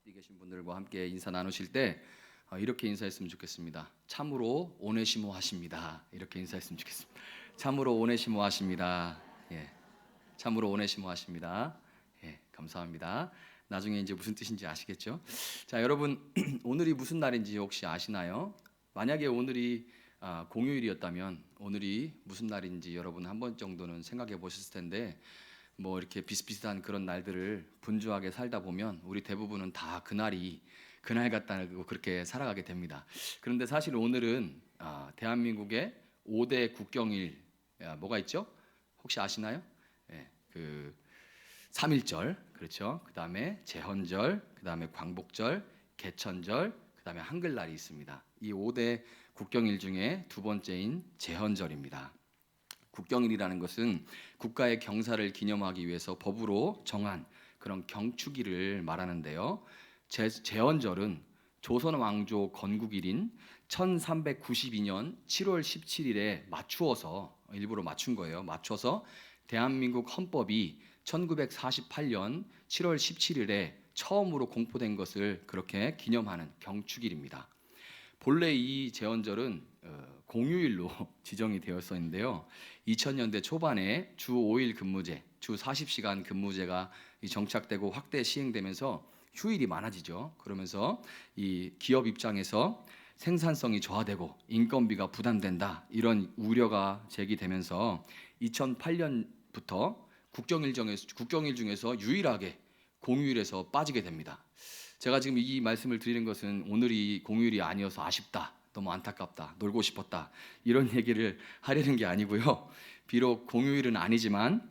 앞뒤 계신 분들과 함께 인사 나누실 때 이렇게 인사했으면 좋겠습니다. 참으로 오네시모 하십니다. 이렇게 인사했으면 좋겠습니다. 참으로 오네시모 하십니다. 예, 참으로 오네시모 하십니다. 예, 감사합니다. 나중에 이제 무슨 뜻인지 아시겠죠? 자, 여러분 오늘이 무슨 날인지 혹시 아시나요? 만약에 오늘이 공휴일이었다면 오늘이 무슨 날인지 여러분 한 번 정도는 생각해 보셨을 텐데 뭐 이렇게 비슷비슷한 그런 날들을 분주하게 살다 보면 우리 대부분은 다 그날이 그날 같다고 그렇게 살아가게 됩니다. 그런데 사실 오늘은 대한민국의 5대 국경일 뭐가 있죠? 혹시 아시나요? 예, 그 3.1절, 그렇죠. 그 다음에 제헌절, 그 다음에 광복절, 개천절, 그 다음에 한글날이 있습니다. 이 5대 국경일 중에 두 번째인 제헌절입니다. 국경일이라는 것은 국가의 경사를 기념하기 위해서 법으로 정한 그런 경축일을 말하는데요. 제헌절은 조선 왕조 건국일인 1392년 7월 17일에 맞추어서 일부러 맞춘 거예요. 맞춰서 대한민국 헌법이 1948년 7월 17일에 처음으로 공포된 것을 그렇게 기념하는 경축일입니다. 본래 이 제헌절은 공휴일로 지정이 되었었는데요. 2000년대 초반에 주 5일 근무제, 주 40시간 근무제가 정착되고 확대 시행되면서 휴일이 많아지죠. 그러면서 이 기업 입장에서 생산성이 저하되고 인건비가 부담된다 이런 우려가 제기되면서 2008년부터 국경일 중에서 유일하게 공휴일에서 빠지게 됩니다. 제가 지금 이 말씀을 드리는 것은 오늘이 공휴일이 아니어서 아쉽다, 너무 안타깝다, 놀고 싶었다 이런 얘기를 하려는 게 아니고요. 비록 공휴일은 아니지만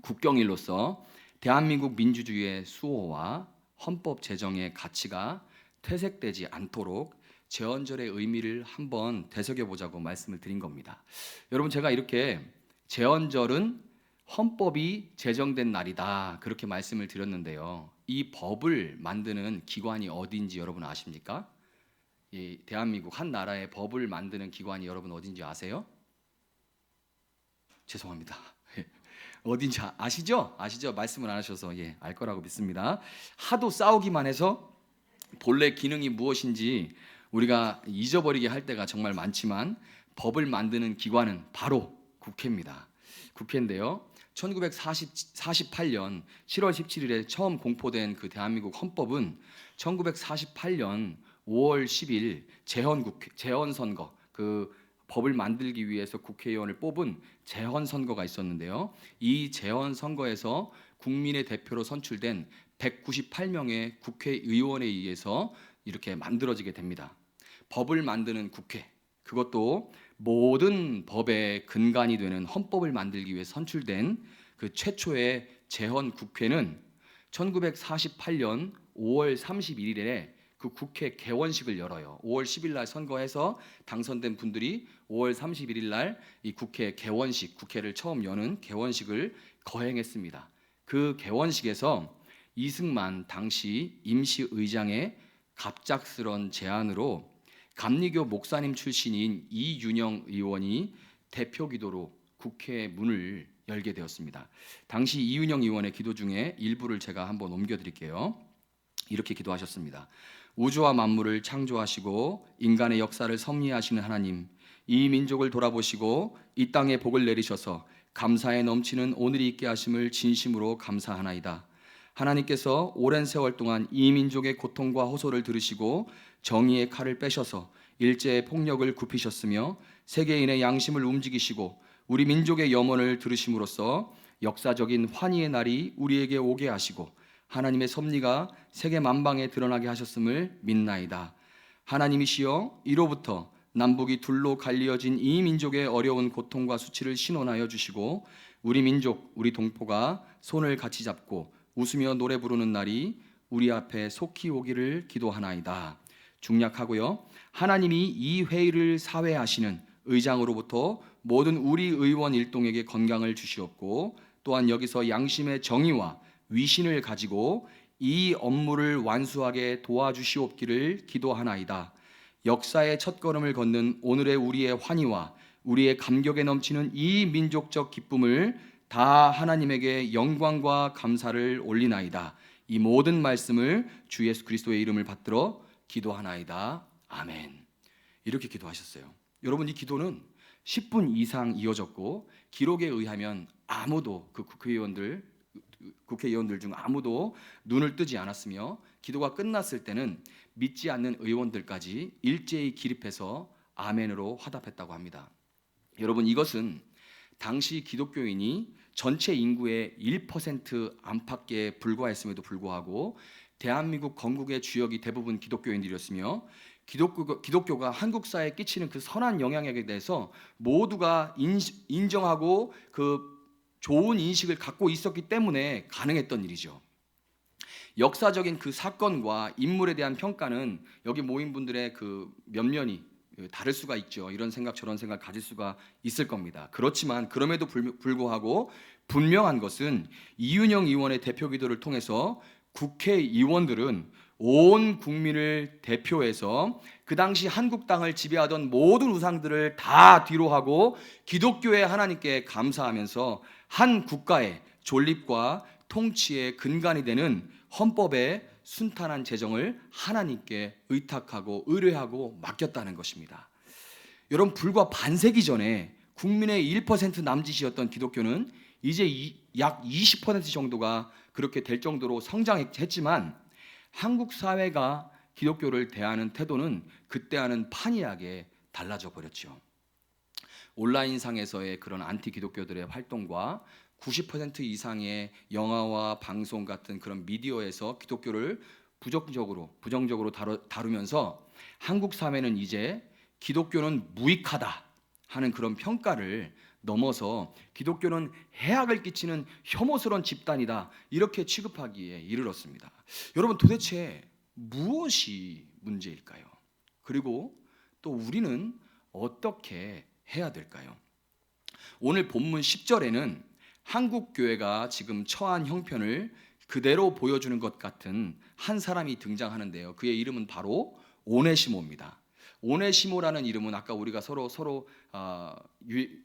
국경일로서 대한민국 민주주의의 수호와 헌법 제정의 가치가 퇴색되지 않도록 제헌절의 의미를 한번 되새겨보자고 말씀을 드린 겁니다. 여러분, 제가 이렇게 제헌절은 헌법이 제정된 날이다 그렇게 말씀을 드렸는데요. 이 법을 만드는 기관이 어디인지 여러분 아십니까? 이 대한민국 한 나라의 법을 만드는 기관이 여러분 어딘지 아세요? 죄송합니다. 어딘지 아시죠? 아시죠? 말씀을 안 하셔서 알 거라고 믿습니다. 하도 싸우기만 해서 본래 기능이 무엇인지 우리가 잊어버리게 할 때가 정말 많지만 법을 만드는 기관은 바로 국회입니다. 국회인데요. 1948년 7월 17일에 처음 공포된 그 대한민국 헌법은 1948년 5월 10일 재헌선거, 그 법을 만들기 위해서 국회의원을 뽑은 재헌선거가 있었는데요. 이 재헌선거에서 국민의 대표로 선출된 198명의 국회의원에 의해서 이렇게 만들어지게 됩니다. 법을 만드는 국회, 그것도 모든 법의 근간이 되는 헌법을 만들기 위해 선출된 그 최초의 재헌 국회는 1948년 5월 31일에 그 국회 개원식을 열어요. 5월 10일 날 선거해서 당선된 분들이 5월 31일 날 이 국회 개원식, 국회를 처음 여는 개원식을 거행했습니다. 그 개원식에서 이승만 당시 임시의장의 갑작스런 제안으로 감리교 목사님 출신인 이윤영 의원이 대표 기도로 국회 문을 열게 되었습니다. 당시 이윤영 의원의 기도 중에 일부를 제가 한번 옮겨드릴게요. 이렇게 기도하셨습니다. 우주와 만물을 창조하시고 인간의 역사를 섭리하시는 하나님, 이 민족을 돌아보시고 이 땅에 복을 내리셔서 감사에 넘치는 오늘이 있게 하심을 진심으로 감사하나이다. 하나님께서 오랜 세월 동안 이 민족의 고통과 호소를 들으시고 정의의 칼을 빼셔서 일제의 폭력을 굽히셨으며 세계인의 양심을 움직이시고 우리 민족의 염원을 들으심으로써 역사적인 환희의 날이 우리에게 오게 하시고 하나님의 섭리가 세계 만방에 드러나게 하셨음을 믿나이다. 하나님이시여, 이로부터 남북이 둘로 갈리어진 이 민족의 어려운 고통과 수치를 신원하여 주시고 우리 민족, 우리 동포가 손을 같이 잡고 웃으며 노래 부르는 날이 우리 앞에 속히 오기를 기도하나이다. 중략하고요. 하나님이 이 회의를 사회하시는 의장으로부터 모든 우리 의원 일동에게 건강을 주시옵고 또한 여기서 양심의 정의와 위신을 가지고 이 업무를 완수하게 도와주시옵기를 기도하나이다. 역사의 첫걸음을 걷는 오늘의 우리의 환희와 우리의 감격에 넘치는 이 민족적 기쁨을 다 하나님에게 영광과 감사를 올리나이다. 이 모든 말씀을 주 예수 그리스도의 이름을 받들어 기도하나이다. 아멘. 이렇게 기도하셨어요. 여러분, 이 기도는 10분 이상 이어졌고 기록에 의하면 아무도 그 국회의원들 중 아무도 눈을 뜨지 않았으며 기도가 끝났을 때는 믿지 않는 의원들까지 일제히 기립해서 아멘으로 화답했다고 합니다. 여러분, 이것은 당시 기독교인이 전체 인구의 1% 안팎에 불과했음에도 불구하고 대한민국 건국의 주역이 대부분 기독교인들이었으며 기독교가 한국 사회에 끼치는 그 선한 영향력에 대해서 모두가 인정하고 그 좋은 인식을 갖고 있었기 때문에 가능했던 일이죠. 역사적인 그 사건과 인물에 대한 평가는 여기 모인 분들의 그 면면이 다를 수가 있죠. 이런 생각 저런 생각 가질 수가 있을 겁니다. 그렇지만 그럼에도 불구하고 분명한 것은 이윤영 의원의 대표 기도를 통해서 국회의원들은 온 국민을 대표해서 그 당시 한국 땅을 지배하던 모든 우상들을 다 뒤로하고 기독교의 하나님께 감사하면서 한 국가의 존립과 통치의 근간이 되는 헌법의 순탄한 제정을 하나님께 의탁하고 의뢰하고 맡겼다는 것입니다. 여러분, 불과 반세기 전에 국민의 1% 남짓이었던 기독교는 이제 약 20% 정도가 그렇게 될 정도로 성장했지만 한국 사회가 기독교를 대하는 태도는 그때와는 판이하게 달라져 버렸죠. 온라인상에서의 그런 안티 기독교들의 활동과 90% 이상의 영화와 방송 같은 그런 미디어에서 기독교를 부정적으로 다루면서 한국 사회는 이제 기독교는 무익하다 하는 그런 평가를 넘어서 기독교는 해악을 끼치는 혐오스러운 집단이다 이렇게 취급하기에 이르렀습니다. 여러분, 도대체 무엇이 문제일까요? 그리고 또 우리는 어떻게 해야 될까요? 오늘 본문 10절에는 한국 교회가 지금 처한 형편을 그대로 보여주는 것 같은 한 사람이 등장하는데요. 그의 이름은 바로 오네시모입니다. 오네시모라는 이름은 아까 우리가 서로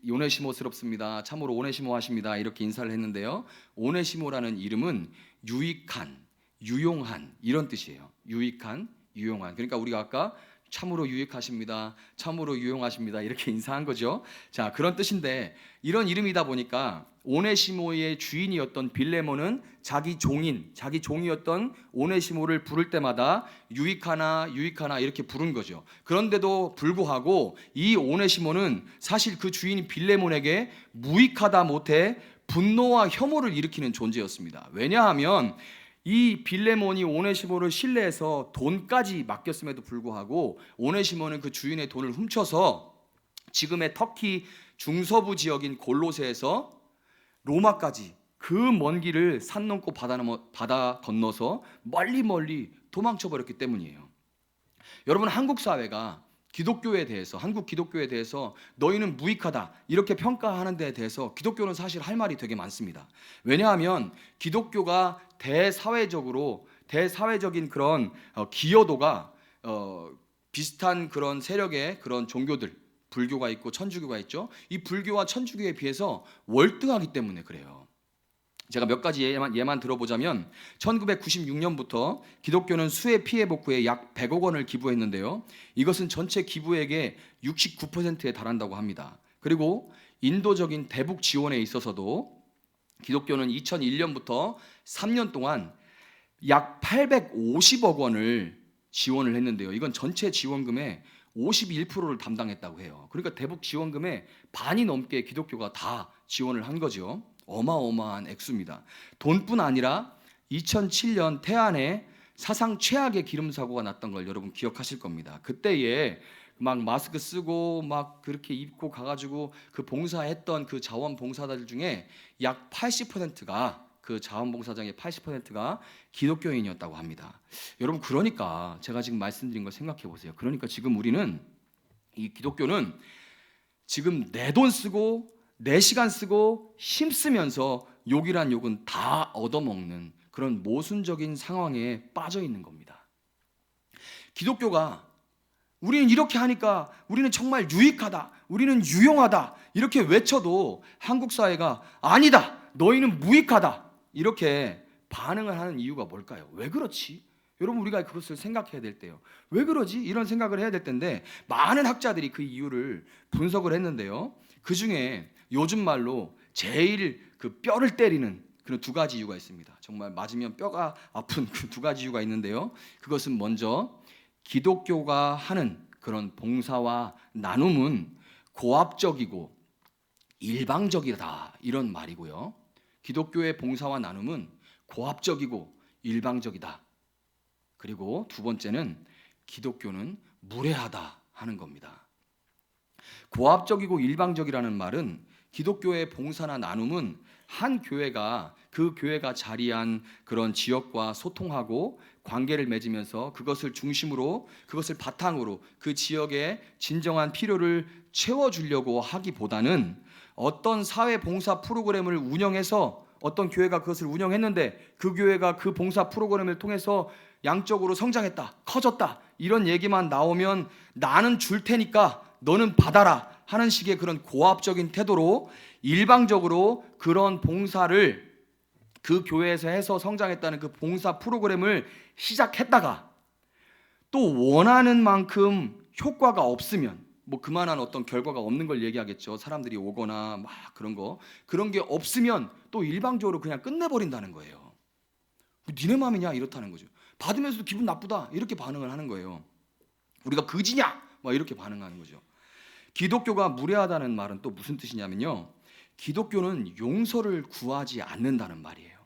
오네시모스럽습니다, 참으로 오네시모하십니다 이렇게 인사를 했는데요. 오네시모라는 이름은 유익한, 유용한 이런 뜻이에요. 유익한, 유용한. 그러니까 우리가 아까 참으로 유익하십니다, 참으로 유용하십니다 이렇게 인사한 거죠. 자, 그런 뜻인데 이런 이름이다 보니까 오네시모의 주인이었던 빌레몬은 자기 종이었던 오네시모를 부를 때마다 유익하나 이렇게 부른 거죠. 그런데도 불구하고 이 오네시모는 사실 그 주인 빌레몬에게 무익하다 못해 분노와 혐오를 일으키는 존재였습니다. 왜냐하면 이 빌레몬이 오네시모를 신뢰해서 돈까지 맡겼음에도 불구하고 오네시모는 그 주인의 돈을 훔쳐서 지금의 터키 중서부 지역인 골로새에서 로마까지 그 먼 길을 산 넘고 바다 건너서 멀리 도망쳐버렸기 때문이에요. 여러분, 한국 사회가 한국 기독교에 대해서 너희는 무익하다 이렇게 평가하는 데에 대해서 기독교는 사실 할 말이 되게 많습니다. 왜냐하면 기독교가 대사회적인 그런 기여도가 비슷한 그런 세력의 그런 종교들, 불교가 있고 천주교가 있죠. 이 불교와 천주교에 비해서 월등하기 때문에 그래요. 제가 몇 가지 예만 들어보자면 1996년부터 기독교는 수해 피해 복구에 약 100억 원을 기부했는데요. 이것은 전체 기부액의 69%에 달한다고 합니다. 그리고 인도적인 대북 지원에 있어서도 기독교는 2001년부터 3년 동안 약 850억 원을 지원을 했는데요. 이건 전체 지원금의 51%를 담당했다고 해요. 그러니까 대북 지원금의 반이 넘게 기독교가 다 지원을 한 거죠. 어마어마한 액수입니다. 돈뿐 아니라 2007년 태안에 사상 최악의 기름 사고가 났던 걸 여러분 기억하실 겁니다. 그때에 막 마스크 쓰고 막 그렇게 입고 가가지고 그 봉사했던 그 자원봉사자들 중에 약 80%가 그 자원봉사장의 80%가 기독교인이었다고 합니다. 여러분, 그러니까 제가 지금 말씀드린 걸 생각해 보세요. 그러니까 지금 우리는 이 기독교는 지금 내 돈 쓰고 내 시간 쓰고 힘쓰면서 욕이란 욕은 다 얻어먹는 그런 모순적인 상황에 빠져 있는 겁니다. 기독교가 우리는 이렇게 하니까 우리는 정말 유익하다, 우리는 유용하다 이렇게 외쳐도 한국 사회가 아니다, 너희는 무익하다 이렇게 반응을 하는 이유가 뭘까요? 왜 그렇지? 여러분, 우리가 그것을 생각해야 될 때요. 왜 그러지? 이런 생각을 해야 될 텐데 많은 학자들이 그 이유를 분석을 했는데요. 그 중에 요즘 말로 제일 그 뼈를 때리는 그런 두 가지 이유가 있습니다. 정말 맞으면 뼈가 아픈 그 두 가지 이유가 있는데요. 그것은 먼저 기독교가 하는 그런 봉사와 나눔은 고압적이고 일방적이다, 이런 말이고요. 기독교의 봉사와 나눔은 고압적이고 일방적이다. 그리고 두 번째는 기독교는 무례하다 하는 겁니다. 고압적이고 일방적이라는 말은 기독교의 봉사나 나눔은 한 교회가 그 교회가 자리한 그런 지역과 소통하고 관계를 맺으면서 그것을 중심으로, 그것을 바탕으로 그 지역의 진정한 필요를 채워주려고 하기보다는 어떤 사회 봉사 프로그램을 운영해서 어떤 교회가 그것을 운영했는데 그 교회가 그 봉사 프로그램을 통해서 양적으로 성장했다, 커졌다, 이런 얘기만 나오면 나는 줄 테니까 너는 받아라 하는 식의 그런 고압적인 태도로 일방적으로 그런 봉사를 그 교회에서 해서 성장했다는 그 봉사 프로그램을 시작했다가 또 원하는 만큼 효과가 없으면, 뭐 그만한 어떤 결과가 없는 걸 얘기하겠죠. 사람들이 오거나 막 그런 게 없으면 또 일방적으로 그냥 끝내버린다는 거예요. 니네 마음이냐 이렇다는 거죠. 받으면서도 기분 나쁘다 이렇게 반응을 하는 거예요. 우리가 그지냐 막 이렇게 반응하는 거죠. 기독교가 무례하다는 말은 또 무슨 뜻이냐면요, 기독교는 용서를 구하지 않는다는 말이에요.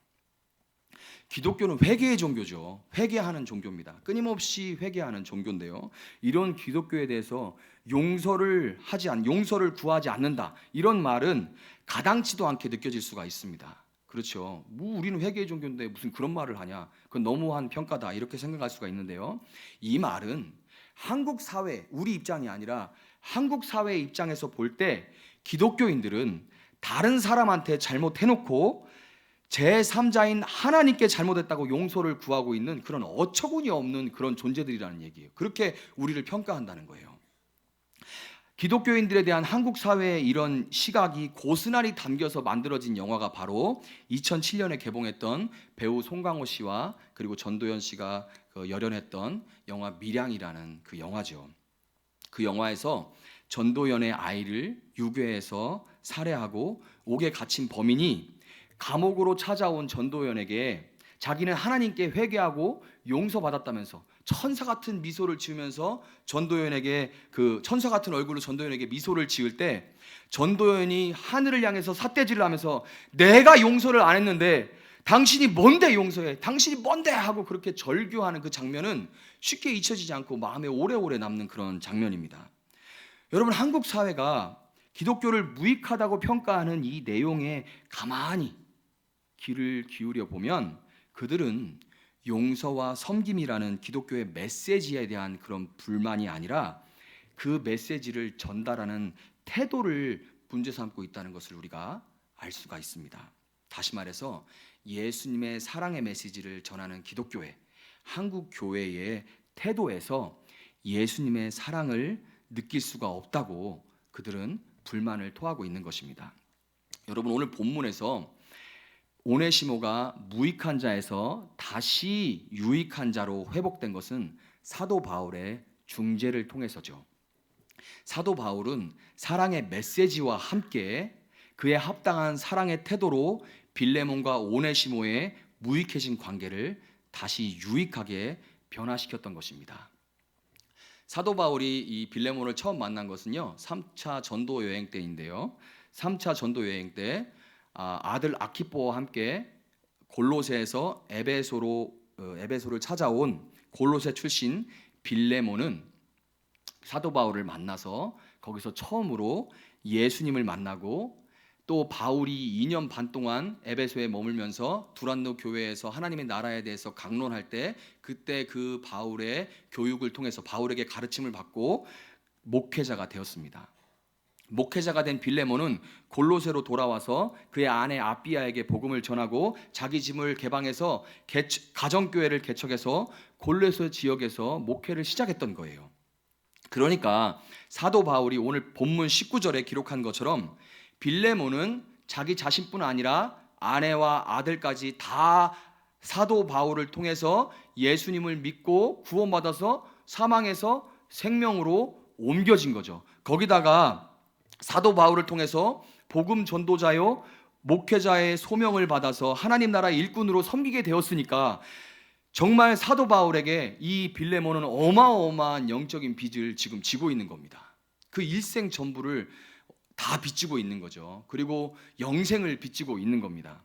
기독교는 회개의 종교죠. 회개하는 종교입니다. 끊임없이 회개하는 종교인데요, 이런 기독교에 대해서 용서를 구하지 않는다, 이런 말은 가당치도 않게 느껴질 수가 있습니다. 그렇죠. 뭐 우리는 회개의 종교인데 무슨 그런 말을 하냐, 그건 너무한 평가다, 이렇게 생각할 수가 있는데요, 이 말은 한국 사회, 우리 입장이 아니라 한국 사회의 입장에서 볼 때 기독교인들은 다른 사람한테 잘못해놓고 제3자인 하나님께 잘못했다고 용서를 구하고 있는 그런 어처구니 없는 그런 존재들이라는 얘기예요. 그렇게 우리를 평가한다는 거예요. 기독교인들에 대한 한국 사회의 이런 시각이 고스란히 담겨서 만들어진 영화가 바로 2007년에 개봉했던 배우 송강호 씨와 그리고 전도연 씨가 열연했던 영화 밀양이라는 그 영화죠. 그 영화에서 전도연의 아이를 유괴해서 살해하고 옥에 갇힌 범인이 감옥으로 찾아온 전도연에게 자기는 하나님께 회개하고 용서받았다면서 천사 같은 미소를 지으면서 전도연에게, 그 천사 같은 얼굴로 전도연에게 미소를 지을 때 전도연이 하늘을 향해서 삿대질을 하면서 내가 용서를 안 했는데 당신이 뭔데 용서해, 당신이 뭔데 하고 그렇게 절규하는 그 장면은 쉽게 잊혀지지 않고 마음에 오래오래 남는 그런 장면입니다. 여러분, 한국 사회가 기독교를 무익하다고 평가하는 이 내용에 가만히 귀를 기울여 보면 그들은 용서와 섬김이라는 기독교의 메시지에 대한 그런 불만이 아니라 그 메시지를 전달하는 태도를 문제 삼고 있다는 것을 우리가 알 수가 있습니다. 다시 말해서 예수님의 사랑의 메시지를 전하는 기독교회, 한국 교회의 태도에서 예수님의 사랑을 느낄 수가 없다고 그들은 불만을 토하고 있는 것입니다. 여러분, 오늘 본문에서 오네시모가 무익한 자에서 다시 유익한 자로 회복된 것은 사도 바울의 중재를 통해서죠. 사도 바울은 사랑의 메시지와 함께 그의 합당한 사랑의 태도로 빌레몬과 오네시모의 무익해진 관계를 다시 유익하게 변화시켰던 것입니다. 사도 바울이 이 빌레몬을 처음 만난 것은요, 3차 전도 여행 때인데요, 3차 전도 여행 때 아들 아키포와 함께 골로새에서 에베소를 찾아온 골로새 출신 빌레몬은 사도 바울을 만나서 거기서 처음으로 예수님을 만나고, 또 바울이 2년 반 동안 에베소에 머물면서 두란노 교회에서 하나님의 나라에 대해서 강론할 때 그때 그 바울의 교육을 통해서 바울에게 가르침을 받고 목회자가 되었습니다. 목회자가 된 빌레몬은 골로새로 돌아와서 그의 아내 아비아에게 복음을 전하고 자기 집을 개방해서 가정교회를 개척해서 골로새 지역에서 목회를 시작했던 거예요. 그러니까 사도 바울이 오늘 본문 19절에 기록한 것처럼 빌레몬은 자기 자신뿐 아니라 아내와 아들까지 다 사도 바울을 통해서 예수님을 믿고 구원받아서 사망에서 생명으로 옮겨진 거죠. 거기다가 사도 바울을 통해서 복음 전도자요 목회자의 소명을 받아서 하나님 나라 일꾼으로 섬기게 되었으니까 정말 사도 바울에게 이 빌레몬은 어마어마한 영적인 빚을 지금 지고 있는 겁니다. 그 일생 전부를 다 빚지고 있는 거죠. 그리고 영생을 빚지고 있는 겁니다.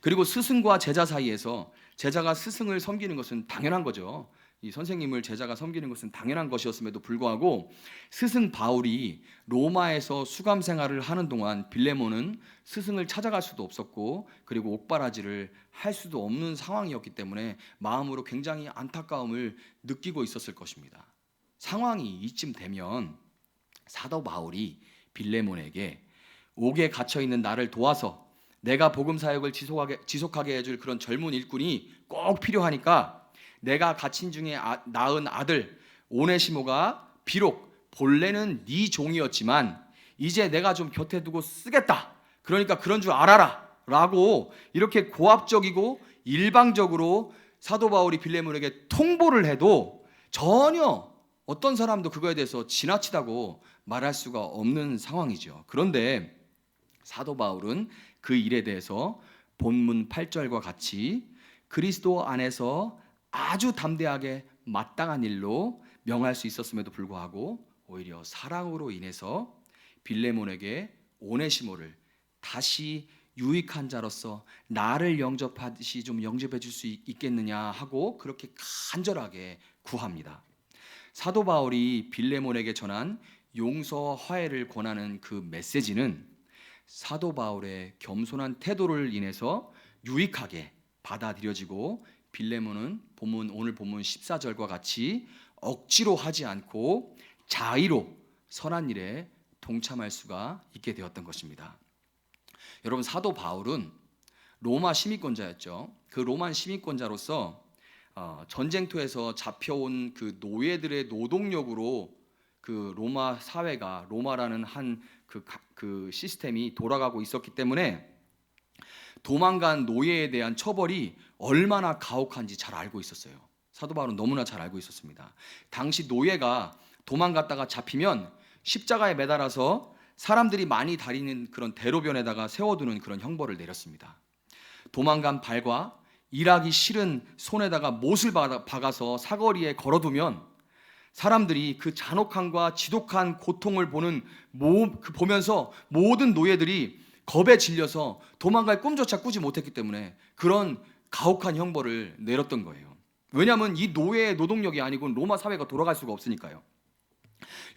그리고 스승과 제자 사이에서 제자가 스승을 섬기는 것은 당연한 거죠. 이 선생님을 제자가 섬기는 것은 당연한 것이었음에도 불구하고 스승 바울이 로마에서 수감 생활을 하는 동안 빌레몬은 스승을 찾아갈 수도 없었고 그리고 옥바라지를 할 수도 없는 상황이었기 때문에 마음으로 굉장히 안타까움을 느끼고 있었을 것입니다. 상황이 이쯤 되면 사도 바울이 빌레몬에게 옥에 갇혀 있는 나를 도와서 내가 복음 사역을 지속하게 해줄 그런 젊은 일꾼이 꼭 필요하니까 내가 갇힌 중에 낳은 아들 오네시모가 비록 본래는 네 종이었지만 이제 내가 좀 곁에 두고 쓰겠다. 그러니까 그런 줄 알아라 라고 이렇게 고압적이고 일방적으로 사도 바울이 빌레몬에게 통보를 해도 전혀 어떤 사람도 그거에 대해서 지나치다고 말할 수가 없는 상황이죠. 그런데 사도 바울은 그 일에 대해서 본문 8절과 같이 그리스도 안에서 아주 담대하게 마땅한 일로 명할 수 있었음에도 불구하고 오히려 사랑으로 인해서 빌레몬에게 오네시모를 다시 유익한 자로서 나를 영접하듯이 좀 영접해 줄 수 있겠느냐 하고 그렇게 간절하게 구합니다. 사도 바울이 빌레몬에게 전한 용서와 화해를 권하는 그 메시지는 사도 바울의 겸손한 태도를 인해서 유익하게 받아들여지고 빌레몬은 오늘 본문 14절과 같이 억지로 하지 않고 자의로 선한 일에 동참할 수가 있게 되었던 것입니다. 여러분 사도 바울은 로마 시민권자였죠. 그 로마 시민권자로서 전쟁터에서 잡혀온 그 노예들의 노동력으로 그 로마 사회가 로마라는 한 그 시스템이 돌아가고 있었기 때문에 도망간 노예에 대한 처벌이 얼마나 가혹한지 잘 알고 있었어요. 사도 바울은 너무나 잘 알고 있었습니다. 당시 노예가 도망갔다가 잡히면 십자가에 매달아서 사람들이 많이 다니는 그런 대로변에다가 세워두는 그런 형벌을 내렸습니다. 도망간 발과 일하기 싫은 손에다가 못을 박아서 사거리에 걸어두면 사람들이 그 잔혹함과 지독한 고통을 보면서 모든 노예들이 겁에 질려서 도망갈 꿈조차 꾸지 못했기 때문에 그런 가혹한 형벌을 내렸던 거예요. 왜냐하면 이 노예의 노동력이 아니고는 로마 사회가 돌아갈 수가 없으니까요.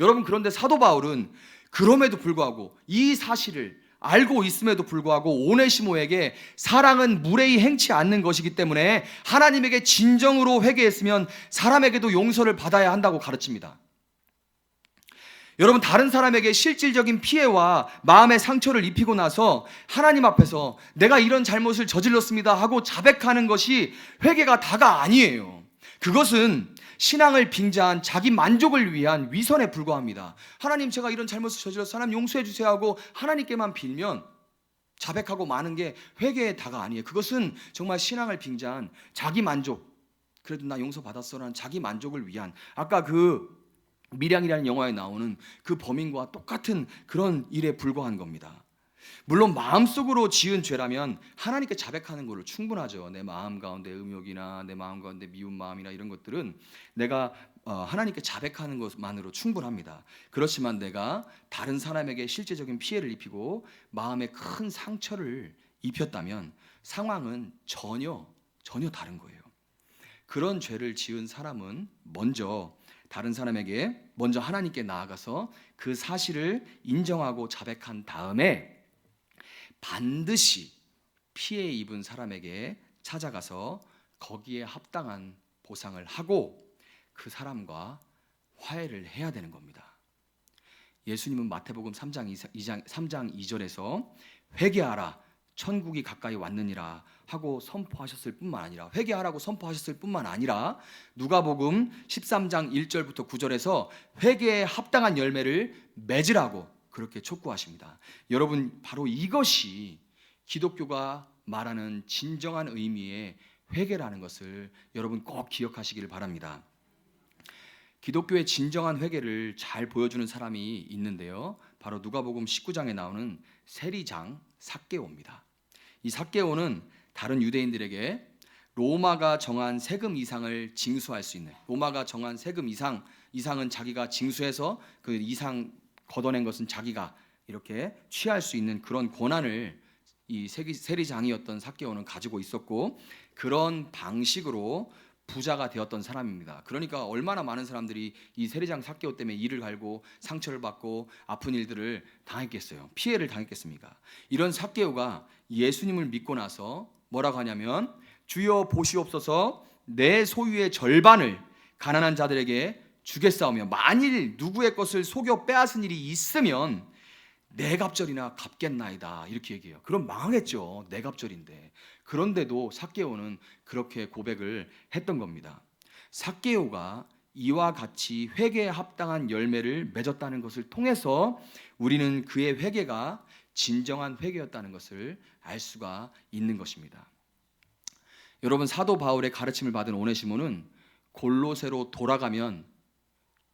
여러분 그런데 사도 바울은 그럼에도 불구하고 이 사실을 알고 있음에도 불구하고 오네시모에게 사랑은 무례히 행치 않는 것이기 때문에 하나님에게 진정으로 회개했으면 사람에게도 용서를 받아야 한다고 가르칩니다. 여러분 다른 사람에게 실질적인 피해와 마음의 상처를 입히고 나서 하나님 앞에서 내가 이런 잘못을 저질렀습니다 하고 자백하는 것이 회개가 다가 아니에요. 그것은 신앙을 빙자한 자기 만족을 위한 위선에 불과합니다. 하나님 제가 이런 잘못을 저질렀어 하나님 용서해 주세요 하고 하나님께만 빌면 자백하고 마는 게 회개의 다가 아니에요. 그것은 정말 신앙을 빙자한 자기 만족, 그래도 나 용서받았어라는 자기 만족을 위한 아까 그 밀양이라는 영화에 나오는 그 범인과 똑같은 그런 일에 불과한 겁니다. 물론 마음속으로 지은 죄라면 하나님께 자백하는 걸로 충분하죠. 내 마음 가운데 음욕이나 내 마음 가운데 미운 마음이나 이런 것들은 내가 하나님께 자백하는 것만으로 충분합니다. 그렇지만 내가 다른 사람에게 실제적인 피해를 입히고 마음에 큰 상처를 입혔다면 상황은 전혀 다른 거예요. 그런 죄를 지은 사람은 먼저 다른 사람에게 먼저 하나님께 나아가서 그 사실을 인정하고 자백한 다음에 반드시 피해 입은 사람에게 찾아가서 거기에 합당한 보상을 하고 그 사람과 화해를 해야 되는 겁니다. 예수님은 마태복음 3장 2절에서 회개하라 천국이 가까이 왔느니라 하고 선포하셨을 뿐만 아니라 회개하라고 선포하셨을 뿐만 아니라 누가복음 13장 1절부터 9절에서 회개에 합당한 열매를 맺으라고 그렇게 촉구하십니다. 여러분 바로 이것이 기독교가 말하는 진정한 의미의 회개라는 것을 여러분 꼭 기억하시기를 바랍니다. 기독교의 진정한 회개를 잘 보여주는 사람이 있는데요, 바로 누가복음 19장에 나오는 세리장 삭개오입니다. 이 삭개오는 다른 유대인들에게 로마가 정한 세금 이상을 징수할 수 있는, 로마가 정한 세금 이상은 자기가 징수해서 그 이상 걷어낸 것은 자기가 이렇게 취할 수 있는 그런 권한을 이 세리장이었던 삭개오는 가지고 있었고, 그런 방식으로 부자가 되었던 사람입니다. 그러니까 얼마나 많은 사람들이 이 세리장 삭개오 때문에 이를 갈고 상처를 받고 아픈 일들을 당했겠어요. 피해를 당했겠습니까? 이런 삭개오가 예수님을 믿고 나서 뭐라고 하냐면, 주여 보시옵소서, 내 소유의 절반을 가난한 자들에게 주겠사오며 만일 누구의 것을 속여 빼앗은 일이 있으면 내 갑절이나 갚겠나이다, 이렇게 얘기해요. 그럼 망하겠죠. 내 갑절인데. 그런데도 삭개오는 그렇게 고백을 했던 겁니다. 삭개오가 이와 같이 회개에 합당한 열매를 맺었다는 것을 통해서 우리는 그의 회개가 진정한 회개였다는 것을 알 수가 있는 것입니다. 여러분, 사도 바울의 가르침을 받은 오네시모는 골로새로 돌아가면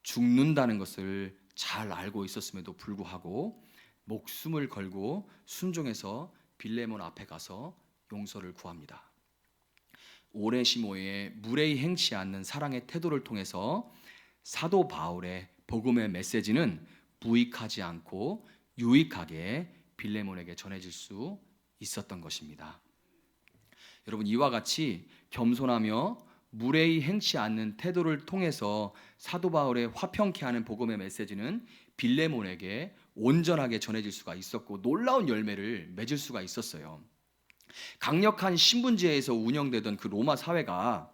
죽는다는 것을 잘 알고 있었음에도 불구하고 목숨을 걸고 순종해서 빌레몬 앞에 가서 용서를 구합니다. 오네시모의 무례히 행치 않는 사랑의 태도를 통해서 사도 바울의 복음의 메시지는 부익하지 않고 유익하게 빌레몬에게 전해질 수 있었던 것입니다. 여러분, 이와 같이 겸손하며 무례히 행치 않는 태도를 통해서 사도 바울의 화평케 하는 복음의 메시지는 빌레몬에게 온전하게 전해질 수가 있었고 놀라운 열매를 맺을 수가 있었어요. 강력한 신분제에서 운영되던 그 로마 사회가,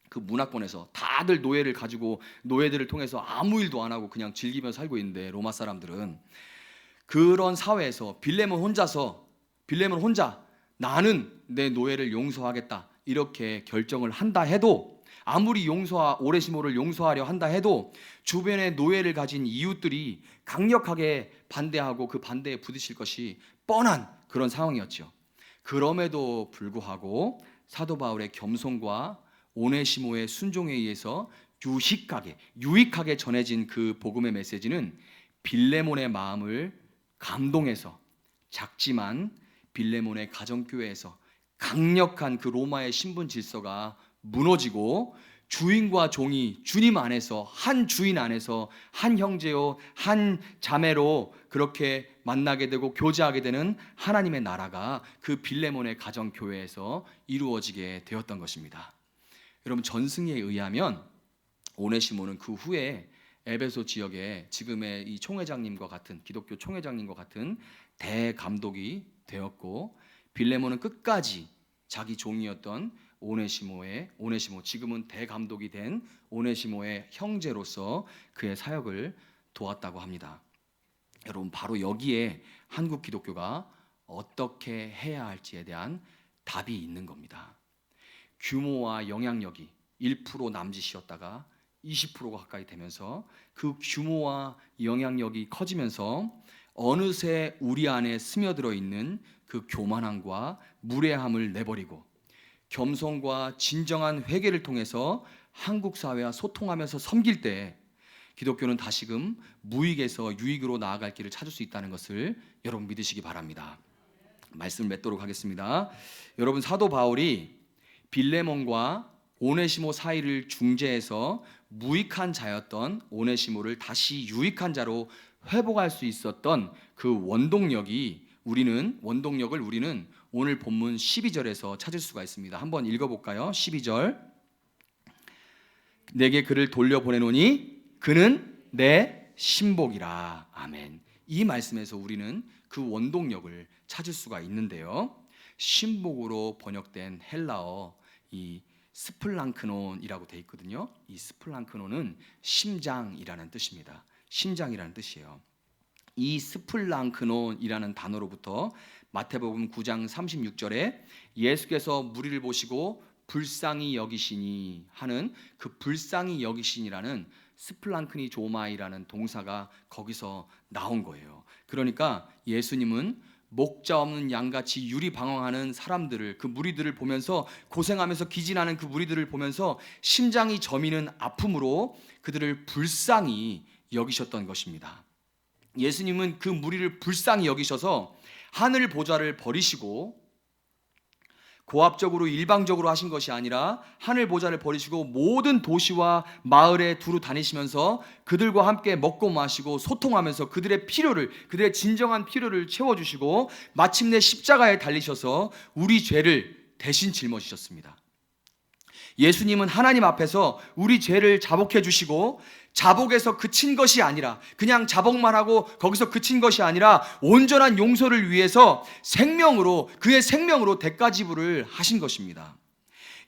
그 문화권에서 다들 노예를 가지고 노예들을 통해서 아무 일도 안 하고 그냥 즐기며 살고 있는데, 로마 사람들은 그런 사회에서 빌레몬 혼자 나는 내 노예를 용서하겠다 이렇게 결정을 한다 해도, 아무리 오네시모를 용서하려 한다 해도 주변에 노예를 가진 이웃들이 강력하게 반대하고 그 반대에 부딪힐 것이 뻔한 그런 상황이었죠. 그럼에도 불구하고 사도 바울의 겸손과 오네시모의 순종에 의해서 유익하게 전해진 그 복음의 메시지는 빌레몬의 마음을 감동해서 작지만 빌레몬의 가정교회에서 강력한 그 로마의 신분 질서가 무너지고 주인과 종이 주님 안에서, 한 주인 안에서 한 형제요 한 자매로 그렇게 만나게 되고 교제하게 되는 하나님의 나라가 그 빌레몬의 가정교회에서 이루어지게 되었던 것입니다. 여러분, 전승에 의하면 오네시모는 그 후에 에베소 지역에 지금의 이 총회장님과 같은, 기독교 총회장님과 같은 대감독이 되었고, 빌레몬은 끝까지 자기 종이었던 오네시모, 지금은 대감독이 된 오네시모의 형제로서 그의 사역을 도왔다고 합니다. 여러분, 바로 여기에 한국 기독교가 어떻게 해야 할지에 대한 답이 있는 겁니다. 규모와 영향력이 1% 남짓이었다가 20%가 가까이 되면서 그 규모와 영향력이 커지면서 어느새 우리 안에 스며들어 있는 그 교만함과 무례함을 내버리고 겸손과 진정한 회개를 통해서 한국 사회와 소통하면서 섬길 때 기독교는 다시금 무익에서 유익으로 나아갈 길을 찾을 수 있다는 것을 여러분 믿으시기 바랍니다. 말씀을 맺도록 하겠습니다. 여러분, 사도 바울이 빌레몬과 오네시모 사이를 중재해서 무익한 자였던 오네시모를 다시 유익한 자로 회복할 수 있었던 그 원동력을 우리는 오늘 본문 12절에서 찾을 수가 있습니다. 한번 읽어볼까요? 12절. 내게 그를 돌려보내노니 그는 내 신복이라. 아멘. 이 말씀에서 우리는 그 원동력을 찾을 수가 있는데요, 신복으로 번역된 헬라어 이 스플랑크논이라고 되어 있거든요. 이 스플랑크논은 심장이라는 뜻입니다. 심장이라는 뜻이에요. 이 스플랑크논이라는 단어로부터 마태복음 9장 36절에 예수께서 무리를 보시고 불쌍히 여기시니 하는 그 불쌍히 여기시니라는 스플랑크니조마이라는 동사가 거기서 나온 거예요. 그러니까 예수님은 목자 없는 양같이 유리방황하는 사람들을, 그 무리들을 보면서, 고생하면서 기진하는 그 무리들을 보면서 심장이 저미는 아픔으로 그들을 불쌍히 여기셨던 것입니다. 예수님은 그 무리를 불쌍히 여기셔서 하늘 보좌를 버리시고, 고압적으로 일방적으로 하신 것이 아니라 하늘 보좌를 버리시고 모든 도시와 마을에 두루 다니시면서 그들과 함께 먹고 마시고 소통하면서 그들의 필요를, 그들의 진정한 필요를 채워주시고 마침내 십자가에 달리셔서 우리 죄를 대신 짊어지셨습니다. 예수님은 하나님 앞에서 우리 죄를 자복해 주시고, 자복에서 그친 것이 아니라, 그냥 자복만 하고 거기서 그친 것이 아니라 온전한 용서를 위해서 생명으로, 그의 생명으로 대가 지불을 하신 것입니다.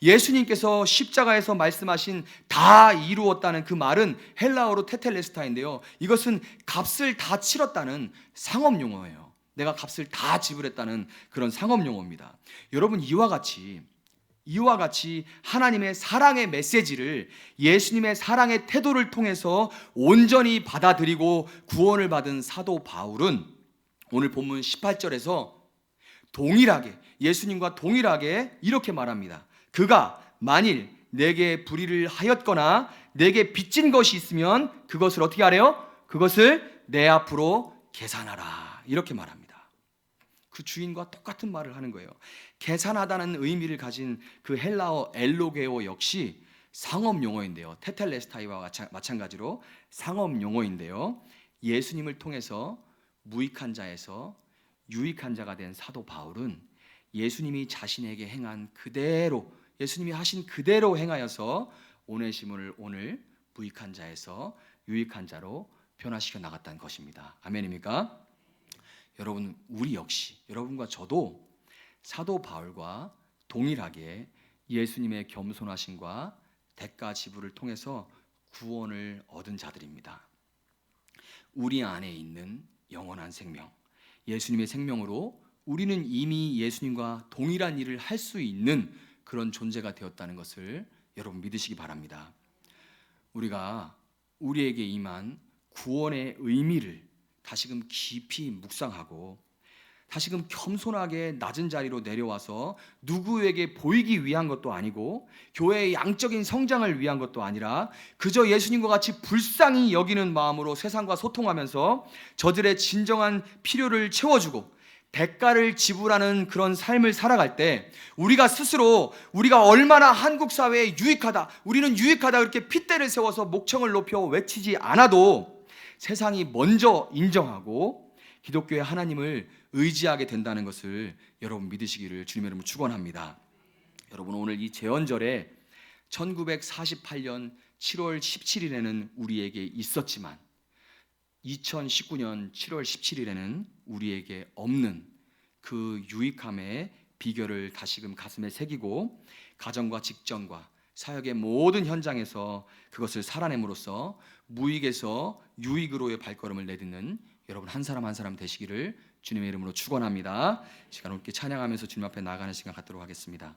예수님께서 십자가에서 말씀하신 다 이루었다는 그 말은 헬라어로 테텔레스타인데요, 이것은 값을 다 치렀다는 상업 용어예요. 내가 값을 다 지불했다는 그런 상업 용어입니다. 여러분, 이와 같이 하나님의 사랑의 메시지를, 예수님의 사랑의 태도를 통해서 온전히 받아들이고 구원을 받은 사도 바울은 오늘 본문 18절에서 동일하게, 예수님과 동일하게 이렇게 말합니다. 그가 만일 내게 불의를 하였거나 내게 빚진 것이 있으면 그것을 어떻게 하래요? 그것을 내 앞으로 계산하라, 이렇게 말합니다. 그 주인과 똑같은 말을 하는 거예요. 계산하다는 의미를 가진 그 헬라어 엘로게오 역시 상업 용어인데요, 테텔레스타이와 마찬가지로 상업 용어인데요, 예수님을 통해서 무익한 자에서 유익한 자가 된 사도 바울은 예수님이 자신에게 행한 그대로, 예수님이 하신 그대로 행하여서 오네시모를 오늘 무익한 자에서 유익한 자로 변화시켜 나갔다는 것입니다. 아멘입니까? 여러분, 우리 역시, 여러분과 저도 사도 바울과 동일하게 예수님의 겸손하심과 대가 지불을 통해서 구원을 얻은 자들입니다. 우리 안에 있는 영원한 생명, 예수님의 생명으로 우리는 이미 예수님과 동일한 일을 할 수 있는 그런 존재가 되었다는 것을 여러분 믿으시기 바랍니다. 우리가 우리에게 임한 구원의 의미를 다시금 깊이 묵상하고 다시금 겸손하게 낮은 자리로 내려와서 누구에게 보이기 위한 것도 아니고 교회의 양적인 성장을 위한 것도 아니라 그저 예수님과 같이 불쌍히 여기는 마음으로 세상과 소통하면서 저들의 진정한 필요를 채워주고 대가를 지불하는 그런 삶을 살아갈 때 우리가 스스로 우리가 얼마나 한국 사회에 유익하다, 우리는 유익하다 그렇게 핏대를 세워서 목청을 높여 외치지 않아도 세상이 먼저 인정하고 기독교의 하나님을 의지하게 된다는 것을 여러분 믿으시기를 주님의 이름으로 축원합니다. 여러분, 오늘 이 제헌절에 1948년 7월 17일에는 우리에게 있었지만 2019년 7월 17일에는 우리에게 없는 그 유익함의 비결을 다시금 가슴에 새기고 가정과 직장과 사역의 모든 현장에서 그것을 살아냄으로써 무익에서 유익으로의 발걸음을 내딛는 여러분 한 사람 한 사람 되시기를 주님의 이름으로 축원합니다. 시간 함께 찬양하면서 주님 앞에 나아가는 시간 갖도록 하겠습니다.